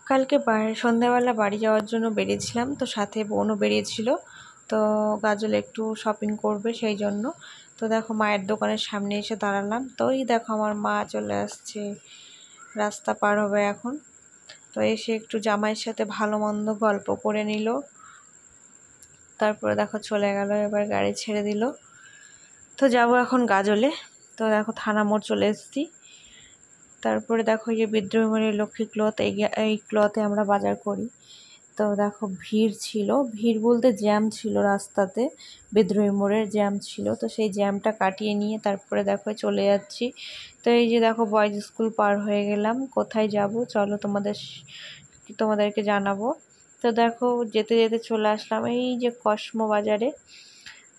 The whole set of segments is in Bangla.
কালকে সন্ধ্যাবেলা বাড়ি যাওয়ার জন্য বেরিয়েছিলাম, তো সাথে বোনও বেরিয়েছিল। তো গাজলে একটু শপিং করবে সেই জন্য। তো দেখো মায়ের দোকানের সামনে এসে দাঁড়ালাম, তো ওই দেখো আমার মা চলে আসছে, রাস্তা পার হবে এখন। তো এসে একটু জামাইয়ের সাথে ভালো মন্দ গল্প করে নিল, তারপরে দেখো চলে গেল, এবার গাড়ি ছেড়ে দিল। তো যাব এখন গাজলে। তো দেখো থানা মোড় চলে এসেছি। তারপরে দেখো এই যে বিদ্রোহী মোড়ের লক্ষ্মী ক্লথ, এই ক্লথে আমরা বাজার করি। তো দেখো ভিড় ছিল, ভিড় বলতে জ্যাম ছিল রাস্তাতে, বিদ্রোহী মোড়ের জ্যাম ছিল। তো সেই জ্যামটা কাটিয়ে নিয়ে তারপরে দেখো চলে যাচ্ছি। তো এই যে দেখো বয়েজ স্কুল পার হয়ে গেলাম, কোথায় যাব চলো তোমাদেরকে জানাবো। তো দেখো যেতে যেতে চলে আসলাম এই যে কসমো বাজারে।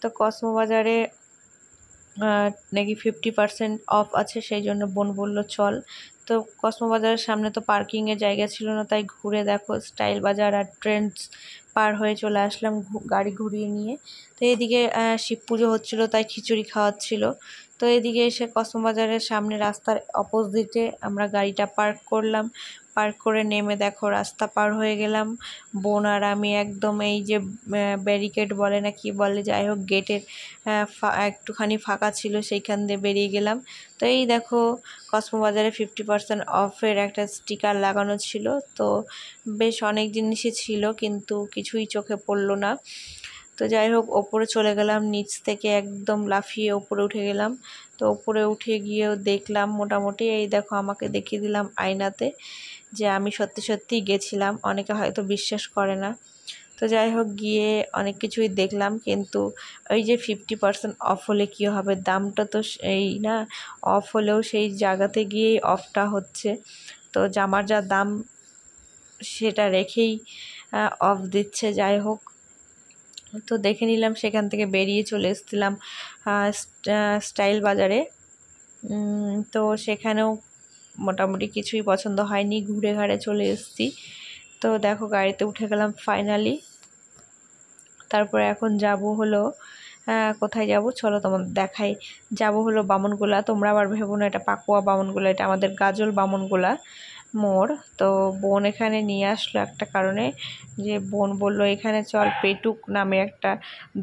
তো কসমো বাজারে নাকি 50% অফ আছে, সেই জন্য বোন বলল চল। তো কসমো বাজারের সামনে তো পার্কিংয়ের জায়গা ছিল না, তাই ঘুরে দেখো স্টাইল বাজার আর ট্রেন্ডস পার হয়ে চলে আসলাম গাড়ি ঘুরিয়ে নিয়ে। তো এদিকে শিব পুজো হচ্ছিলো, তাই খিচুড়ি খাওয়াচ্ছিল। তো এদিকে এসে কসমো বাজারের সামনে রাস্তার অপোজিটে আমরা গাড়িটা পার্ক করলাম। পার্ক করে নেমে দেখো রাস্তা পার হয়ে গেলাম বোন আর আমি। একদম এই যে ব্যারিকেড বলে না কি বলে, যাই হোক গেটের একটুখানি ফাঁকা ছিল, সেইখান দিয়ে বেরিয়ে গেলাম। তো এই দেখো কসমো বাজারে 50% অফের একটা স্টিকার লাগানো ছিল। তো বেশ অনেক জিনিসই ছিল, কিন্তু কিছুই চোখে পড়লো না। তো যাই হোক ওপরে চলে গেলাম, নিচ থেকে একদম লাফিয়ে ওপরে উঠে গেলাম। তো ওপরে উঠে গিয়েও দেখলাম মোটামুটি, এই দেখো আমাকে দেখিয়ে দিলাম আয়নাতে যে আমি সত্যি সত্যিই গেছিলাম। অনেকে হয়তো বিশ্বাস করে না। তো যাই হোক গিয়ে অনেক কিছুই দেখলাম, কিন্তু ওই যে 50% অফ হলে কী হবে, দামটা তো এই না, অফ হলেও সেই জায়গাতে গিয়েই অফটা হচ্ছে। তো জামার যা দাম সেটা রেখেই অফ দিচ্ছে। যাই হোক তো দেখে নিলাম, সেখান থেকে বেরিয়ে চলে এসেছিলাম স্টাইল বাজারে। তো সেখানেও মোটামুটি কিছুই পছন্দ হয়নি, ঘুরে ঘাড়ে চলে এসেছি। তো দেখো গাড়িতে উঠে গেলাম ফাইনালি। তারপরে এখন যাব হলো কোথায় যাব চলো তোমাদের দেখাই। যাব হলো বামনগোলা। তোমরা আবার ভেবো না এটা পাকুয়া বামনগোলা, এটা আমাদের গাজল বামনগোলা মোড়। তো বোন এখানে নিয়ে আসলো একটা কারণে, যে বোন বলল এখানে চল, পেটুক নামে একটা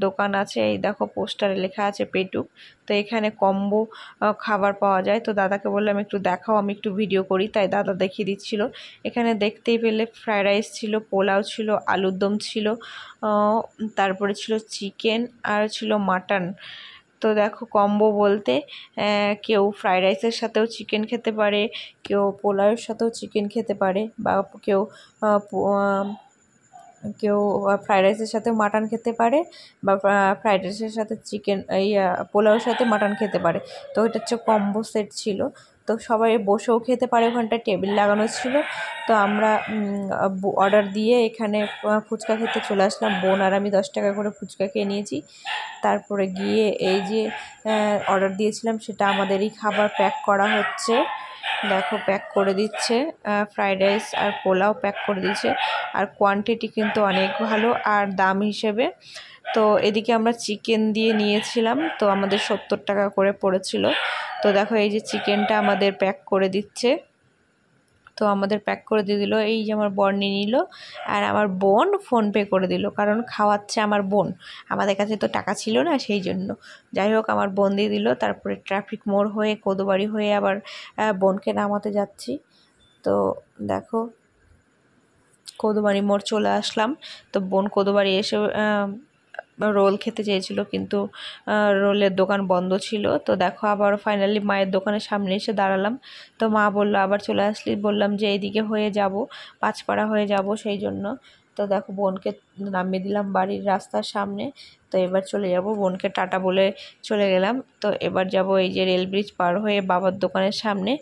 দোকান আছে, এই দেখো পোস্টারে লেখা আছে পেটুক। তো এখানে কম্বো খাবার পাওয়া যায়। তো দাদাকে বললাম একটু দেখাও, আমি একটু ভিডিও করি, তাই দাদা দেখিয়ে দিচ্ছিল। এখানে দেখতেই পেলে ফ্রায়েড রাইস ছিল, পোলাও ছিল, আলুর দম ছিল, তারপরে ছিল চিকেন আর ছিল মাটন। তো দেখো কম্বো বলতে কেউ ফ্রায়েড রাইসের সাথেও চিকেন খেতে পারে, কেউ পোলাওয়ের সাথেও চিকেন খেতে পারে, বা কেউ কেউ ফ্রায়েড রাইসের সাথে মাটন খেতে পারে, বা ফ্রায়েড রাইসের সাথে চিকেন এই পোলাওর সাথে মাটন খেতে পারে। তো এটা হচ্ছে কম্বো সেট ছিল। তো সবাই বসেও খেতে পারে, ওখানটায় টেবিল লাগানো ছিল। তো আমরা অর্ডার দিয়ে এখানে ফুচকা খেতে চলে আসলাম। বোন আর আমি 10 টাকা করে ফুচকা খেয়ে নিয়েছি। তারপরে গিয়ে এই যে অর্ডার দিয়েছিলাম সেটা আমাদেরই খাবার প্যাক করা হচ্ছে। দেখো প্যাক করে দিচ্ছে, ফ্রায়েড রাইস আর পোলাও প্যাক করে দিচ্ছে। আর কোয়ান্টিটি কিন্তু অনেক ভালো আর দাম হিসেবে। তো এদিকে আমরা চিকেন দিয়ে নিয়েছিলাম, তো আমাদের 70 টাকা করে পড়েছিল। তো দেখো এই যে চিকেনটা আমাদের প্যাক করে দিচ্ছে। তো আমাদের প্যাক করে দিয়ে দিল, এই যে আমার বর নিয়ে নিল, আর আমার বোন ফোনপে করে দিল, কারণ খাওয়াচ্ছে আমার বোন, আমাদের কাছে তো টাকা ছিল না সেই জন্য। যাই হোক আমার বোন দিয়ে দিল। তারপরে ট্রাফিক মোড় হয়ে কোদবাড়ি হয়ে আবার বোনকে নামাতে যাচ্ছি। তো দেখো কোদবাড়ি মোড় চলে আসলাম। তো বোন কোদবাড়ি এসে রোল খেতে চেয়েছিল, কিন্তু রোলের দোকান বন্ধ ছিল। তো দেখো আবার ফাইনালি মায়ের দোকানের সামনে এসে দাঁড়ালাম। তো মা বললো আবার চলে আসলি, বললাম যে এইদিকে হয়ে যাব, পাঁচপাড়া হয়ে যাব সেই জন্য। তো দেখো বোনকে নামিয়ে দিলাম বাড়ির রাস্তার সামনে। তো এবার চলে যাব, বোনকে টাটা বলে চলে গেলাম। তো এবার যাব এই যে রেল ব্রিজ পার হয়ে বাবার দোকানের সামনে,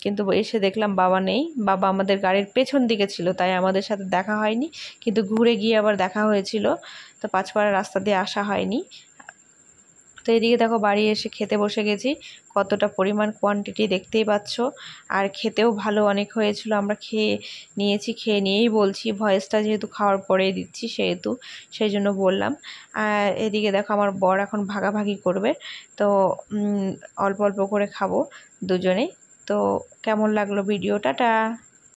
কিন্তু এসে দেখলাম বাবা নেই। বাবা আমাদের গাড়ির পেছন দিকে ছিল, তাই আমাদের সাথে দেখা হয়নি, কিন্তু ঘুরে গিয়ে আবার দেখা হয়েছিল। তো পাঁচপাড়া রাস্তা দিয়ে আসা হয়নি। তো এদিকে দেখো বাড়ি এসে খেতে বসে গেছি, কতটা পরিমাণ কোয়ান্টিটি দেখতেই পাচ্ছ। আর খেতেও ভালো অনেক হয়েছিল, আমরা খেয়ে নিয়েছি, খেয়ে নিয়েই বলছি, ভয়েসটা যেহেতু খাওয়ার পরেই দিচ্ছি সেহেতু সেই জন্য বললাম। আর এদিকে দেখো আমার বর এখন ভাগাভাগি করবে। তো অল্প অল্প করে খাবো দুজনেই। তো কেমন লাগলো ভিডিওটা?